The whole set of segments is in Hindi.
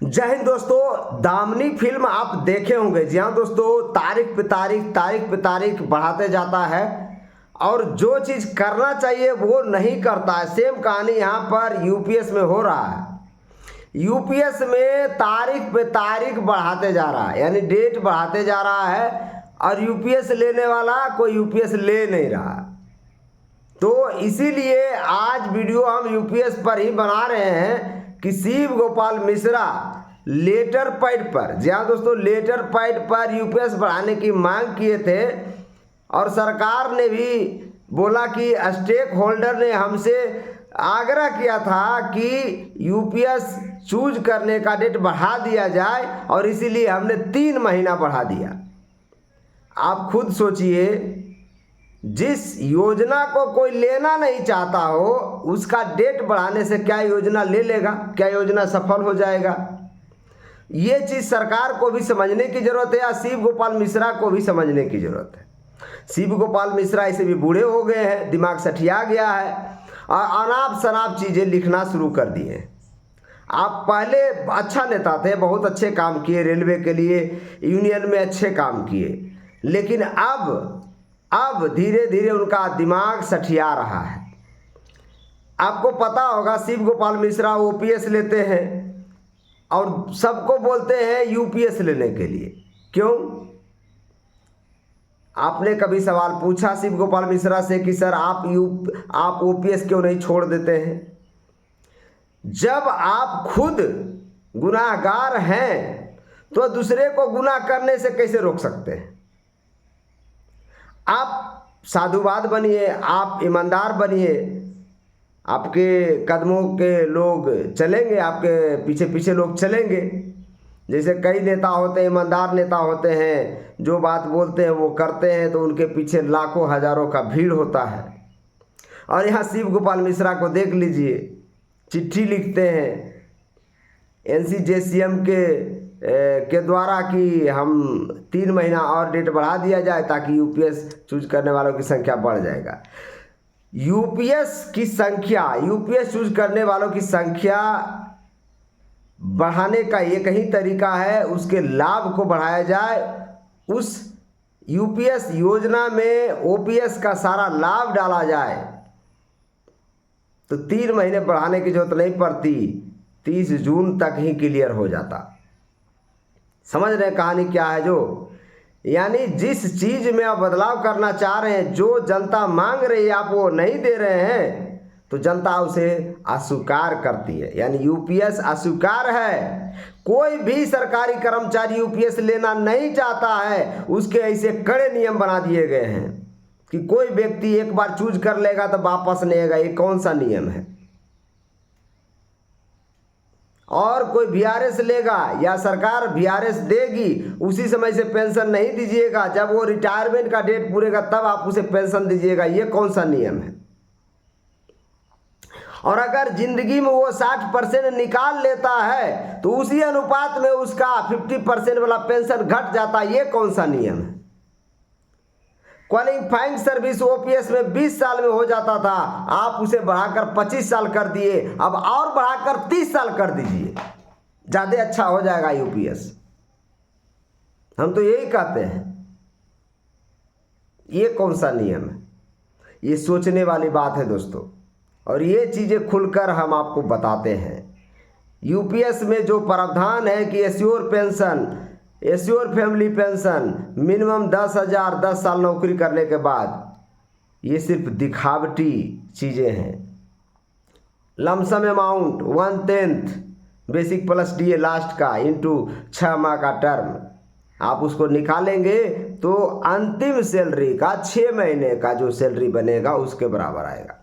जय हिंद दोस्तों। दामिनी फिल्म आप देखे होंगे। जी हाँ दोस्तों, तारीख पे तारीख बढ़ाते जाता है और जो चीज़ करना चाहिए वो नहीं करता है। सेम कहानी यहाँ पर यूपीएस में हो रहा है। यूपीएस में तारीख पे तारीख बढ़ाते जा रहा है, यानी डेट बढ़ाते जा रहा है और यूपीएस लेने वाला कोई यूपीएस ले नहीं रहा। तो इसीलिए आज वीडियो हम यूपीएस पर ही बना रहे हैं कि शिव गोपाल मिश्रा लेटर पैड पर, जी हाँ दोस्तों, लेटर पैड पर यूपीएस बढ़ाने की मांग किए थे और सरकार ने भी बोला कि स्टेक होल्डर ने हमसे आग्रह किया था कि यूपीएस चूज करने का डेट बढ़ा दिया जाए और इसीलिए हमने 3 महीना बढ़ा दिया। आप खुद सोचिए, जिस योजना को कोई लेना नहीं चाहता हो उसका डेट बढ़ाने से क्या योजना ले लेगा, क्या योजना सफल हो जाएगा? ये चीज़ सरकार को भी समझने की ज़रूरत है या शिव गोपाल मिश्रा को भी समझने की ज़रूरत है। शिव गोपाल मिश्रा ऐसे भी बूढ़े हो गए हैं, दिमाग सठिया गया है और अनाप शनाप चीज़ें लिखना शुरू कर दिए। आप पहले अच्छा नेता थे, बहुत अच्छे काम किए, रेलवे के लिए, यूनियन में अच्छे काम किए, लेकिन अब धीरे धीरे उनका दिमाग सठिया रहा है। आपको पता होगा शिव गोपाल मिश्रा ओपीएस लेते हैं और सबको बोलते हैं यूपीएस लेने के लिए। क्यों? आपने कभी सवाल पूछा शिव गोपाल मिश्रा से कि सर आप ओपीएस क्यों नहीं छोड़ देते हैं? जब आप खुद गुनाहगार हैं तो दूसरे को गुनाह करने से कैसे रोक सकते हैं? आप साधुवाद बनिए, आप ईमानदार बनिए, आपके कदमों के लोग चलेंगे, आपके पीछे पीछे लोग चलेंगे। जैसे कई नेता होते हैं, ईमानदार नेता होते हैं, जो बात बोलते हैं वो करते हैं, तो उनके पीछे लाखों हजारों का भीड़ होता है। और यहाँ शिव गोपाल मिश्रा को देख लीजिए, चिट्ठी लिखते हैं एनसीजेसीएम के द्वारा कि हम 3 महीना और डेट बढ़ा दिया जाए ताकि यूपीएस चूज करने वालों की संख्या बढ़ जाएगा। यूपीएस चूज करने वालों की संख्या बढ़ाने का एक ही तरीका है, उसके लाभ को बढ़ाया जाए। उस यूपीएस योजना में ओपीएस का सारा लाभ डाला जाए तो 3 महीने बढ़ाने की जरूरत नहीं पड़ती, 30 जून तक ही क्लियर हो जाता। समझ रहे कहानी क्या है? जो यानी जिस चीज़ में आप बदलाव करना चाह रहे हैं, जो जनता मांग रही है, आप वो नहीं दे रहे हैं तो जनता उसे अस्वीकार करती है, यानी यूपीएस अस्वीकार है। कोई भी सरकारी कर्मचारी यूपीएस लेना नहीं चाहता है, उसके ऐसे कड़े नियम बना दिए गए हैं कि कोई व्यक्ति एक बार चूज कर लेगा तो वापस नहीं आएगा। ये कौन सा नियम है? और कोई वीआरएस लेगा या सरकार वीआरएस देगी, उसी समय से पेंशन नहीं दीजिएगा, जब वो रिटायरमेंट का डेट पूरेगा तब आप उसे पेंशन दीजिएगा। ये कौन सा नियम है? और अगर जिंदगी में वो 60% निकाल लेता है तो उसी अनुपात में उसका 50% वाला पेंशन घट जाता है। ये कौन सा नियम है? क्वालिफाइंग सर्विस ओपीएस में 20 साल में हो जाता था, आप उसे बढ़ाकर 25 साल कर दिए, अब और बढ़ाकर 30 साल कर दीजिए, ज़्यादा अच्छा हो जाएगा यूपीएस। हम तो यही कहते हैं। ये कौन सा नियम है? ये सोचने वाली बात है दोस्तों, और ये चीज़ें खुलकर हम आपको बताते हैं। यूपीएस में जो प्रावधान है कि एश्योर फैमिली पेंशन मिनिमम 10,000 10 साल नौकरी करने के बाद, ये सिर्फ दिखावटी चीज़ें हैं। Lump sum amount 1/10 basic plus DA last का इंटू 6 माह का टर्म, आप उसको निकालेंगे तो अंतिम सैलरी का 6 महीने का जो सैलरी बनेगा उसके बराबर आएगा।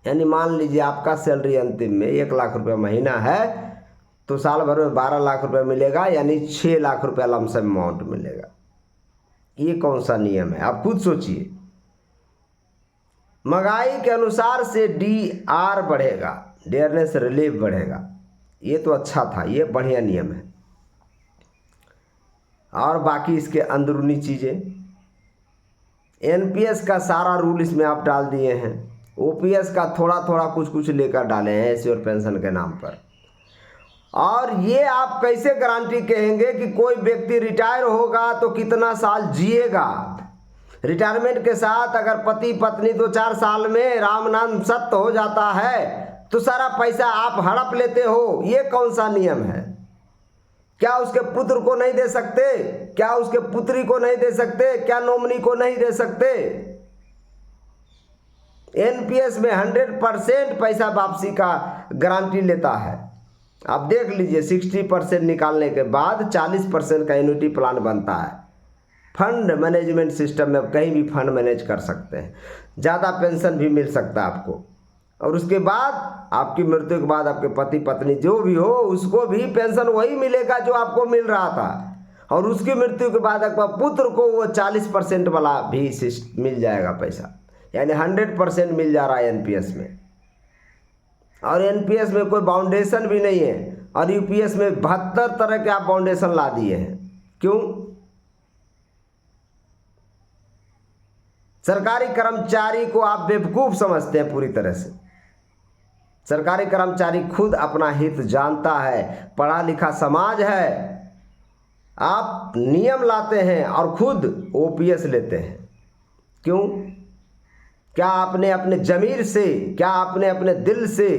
यानी मान लीजिए आपका सैलरी अंतिम में 1 लाख रुपये महीना है तो साल भर में 12 लाख रुपए मिलेगा, यानी 6 लाख रुपया लमसम अमाउंट मिलेगा। ये कौन सा नियम है? आप खुद सोचिए। महंगाई के अनुसार से डीआर बढ़ेगा, डियरनेस रिलीफ बढ़ेगा। ये तो अच्छा था, ये बढ़िया नियम है। और बाकी इसके अंदरूनी चीज़ें, एनपीएस का सारा रूल इसमें आप डाल दिए हैं, ओपीएस का थोड़ा थोड़ा कुछ कुछ लेकर डाले हैं एश्योर पेंशन के नाम पर। और ये आप कैसे गारंटी कहेंगे कि कोई व्यक्ति रिटायर होगा तो कितना साल जिएगा? रिटायरमेंट के साथ अगर पति पत्नी 2-4 साल में राम नाम सत्य हो जाता है तो सारा पैसा आप हड़प लेते हो, ये कौन सा नियम है? क्या उसके पुत्र को नहीं दे सकते? क्या उसके पुत्री को नहीं दे सकते? क्या नॉमिनी को नहीं दे सकते? एनपीएस में 100% पैसा वापसी का गारंटी लेता है। आप देख लीजिए 60% निकालने के बाद 40% का एन्युटी प्लान बनता है। फंड मैनेजमेंट सिस्टम में कहीं भी फंड मैनेज कर सकते हैं, ज़्यादा पेंशन भी मिल सकता है आपको। और उसके बाद आपकी मृत्यु के बाद आपके पति पत्नी जो भी हो उसको भी पेंशन वही मिलेगा जो आपको मिल रहा था, और उसकी मृत्यु के बाद आपका पुत्र को वो 40% वाला भी मिल जाएगा पैसा, यानी 100% मिल जा रहा है एनपीएस में। और एनपीएस में कोई बाउंडेशन भी नहीं है, और यूपीएस में 72 तरह के आप बाउंडेशन ला दिए हैं। क्यों? सरकारी कर्मचारी को आप बेवकूफ़ समझते हैं पूरी तरह से। सरकारी कर्मचारी खुद अपना हित जानता है, पढ़ा लिखा समाज है। आप नियम लाते हैं और खुद ओपीएस लेते हैं। क्यों? क्या आपने अपने ज़मीर से, क्या आपने अपने दिल से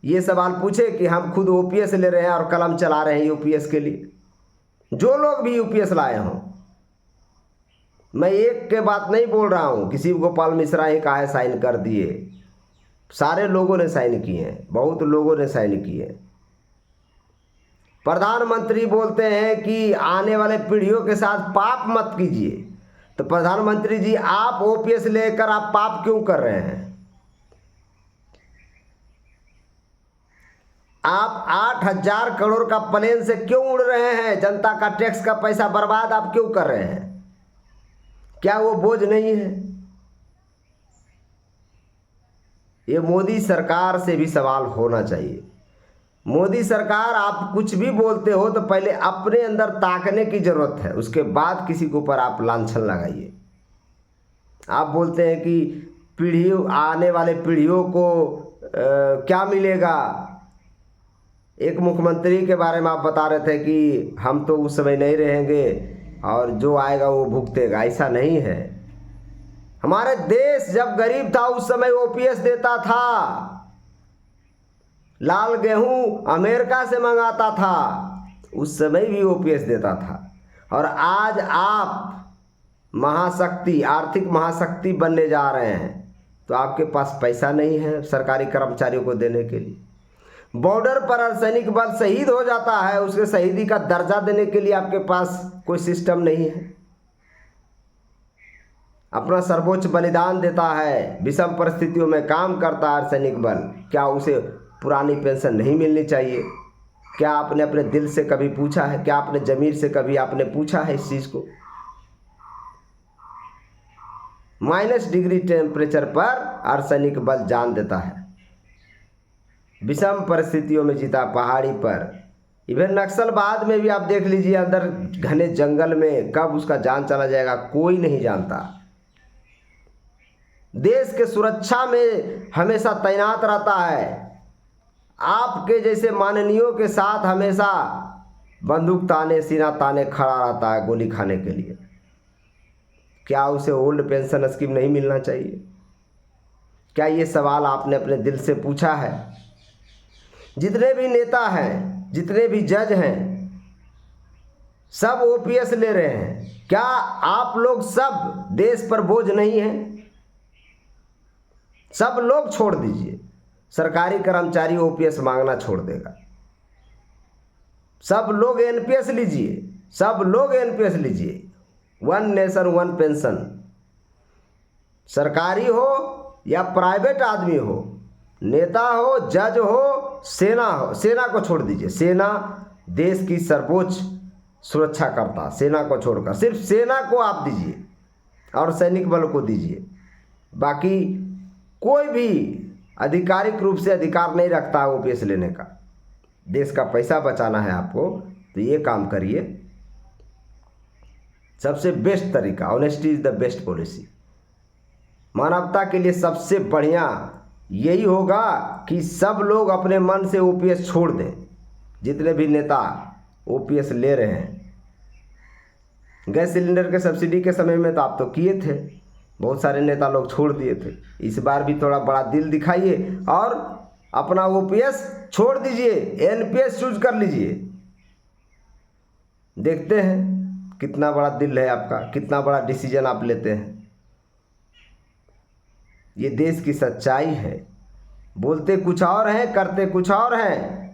ये सवाल पूछे कि हम खुद ओपीएस ले रहे हैं और कलम चला रहे हैं यूपीएस के लिए? जो लोग भी यूपीएस लाए हों, मैं एक के बात नहीं बोल रहा हूँ, किसी गोपाल मिश्रा ही कहा है साइन कर दिए, सारे लोगों ने साइन किए हैं, बहुत लोगों ने साइन किए। प्रधानमंत्री बोलते हैं कि आने वाले पीढ़ियों के साथ पाप मत कीजिए, तो प्रधानमंत्री जी आप ओपीएस लेकर आप पाप क्यों कर रहे हैं? आप 8,000 करोड़ का प्लेन से क्यों उड़ रहे हैं? जनता का टैक्स का पैसा बर्बाद आप क्यों कर रहे हैं? क्या वो बोझ नहीं है? ये मोदी सरकार से भी सवाल होना चाहिए। मोदी सरकार, आप कुछ भी बोलते हो तो पहले अपने अंदर ताकने की जरूरत है, उसके बाद किसी के ऊपर आप लांछन लगाइए। आप बोलते हैं कि आने वाले पीढ़ियों को क्या मिलेगा? एक मुख्यमंत्री के बारे में आप बता रहे थे कि हम तो उस समय नहीं रहेंगे और जो आएगा वो भुगतेगा। ऐसा नहीं है। हमारे देश जब गरीब था उस समय ओपीएस देता था, लाल गेहूं अमेरिका से मंगाता था, उस समय भी ओपीएस देता था। और आज आप महाशक्ति, आर्थिक महाशक्ति बनने जा रहे हैं, तो आपके पास पैसा नहीं है सरकारी कर्मचारियों को देने के लिए। बॉर्डर पर अर्धसैनिक बल शहीद हो जाता है, उसके शहीदी का दर्जा देने के लिए आपके पास कोई सिस्टम नहीं है। अपना सर्वोच्च बलिदान देता है, विषम परिस्थितियों में काम करता है अर्धसैनिक बल, क्या उसे पुरानी पेंशन नहीं मिलनी चाहिए? क्या आपने अपने दिल से कभी पूछा है? क्या अपने ज़मीर से कभी आपने पूछा है इस चीज़ को? -डिग्री टेम्परेचर पर अर्धसैनिक बल जान देता है, विषम परिस्थितियों में जीता, पहाड़ी पर। इवन नक्सलवाद में भी आप देख लीजिए, अंदर घने जंगल में कब उसका जान चला जाएगा कोई नहीं जानता। देश के सुरक्षा में हमेशा तैनात रहता है, आपके जैसे माननीयों के साथ हमेशा बंदूक ताने, सीना ताने खड़ा रहता है गोली खाने के लिए। क्या उसे ओल्ड पेंशन स्कीम नहीं मिलना चाहिए? क्या ये सवाल आपने अपने दिल से पूछा है? जितने भी नेता हैं, जितने भी जज हैं, सब ओपीएस ले रहे हैं। क्या आप लोग सब देश पर बोझ नहीं हैं? सब लोग छोड़ दीजिए, सरकारी कर्मचारी ओपीएस मांगना छोड़ देगा। सब लोग एनपीएस लीजिए, सब लोग एनपीएस लीजिए। 1 नेशन 1 पेंशन, सरकारी हो या प्राइवेट आदमी हो, नेता हो, जज हो, सेना हो, सेना को छोड़ दीजिए। सेना देश की सर्वोच्च सुरक्षा करता, सेना को छोड़कर सिर्फ सेना को आप दीजिए और सैनिक बल को दीजिए। बाकी कोई भी आधिकारिक रूप से अधिकार नहीं रखता है ओपीएस लेने का। देश का पैसा बचाना है आपको तो ये काम करिए। सबसे बेस्ट तरीका, honesty is the best policy. मानवता के लिए सबसे बढ़िया यही होगा कि सब लोग अपने मन से ओपीएस छोड़ दें। जितने भी नेता ओपीएस ले रहे हैं, गैस सिलेंडर के सब्सिडी के समय में तो आप तो किए थे, बहुत सारे नेता लोग छोड़ दिए थे। इस बार भी थोड़ा बड़ा दिल दिखाइए और अपना ओपीएस छोड़ दीजिए, एनपीएस चूज कर लीजिए। देखते हैं कितना बड़ा दिल है आपका, कितना बड़ा डिसीजन आप लेते हैं। ये देश की सच्चाई है, बोलते कुछ और हैं, करते कुछ और हैं।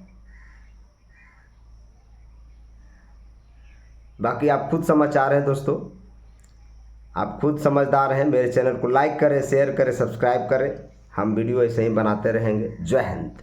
बाकी आप खुद समझदार हैं दोस्तों, आप खुद समझदार हैं। मेरे चैनल को लाइक करें, शेयर करें, सब्सक्राइब करें। हम वीडियो ऐसे ही बनाते रहेंगे। जय हिंद।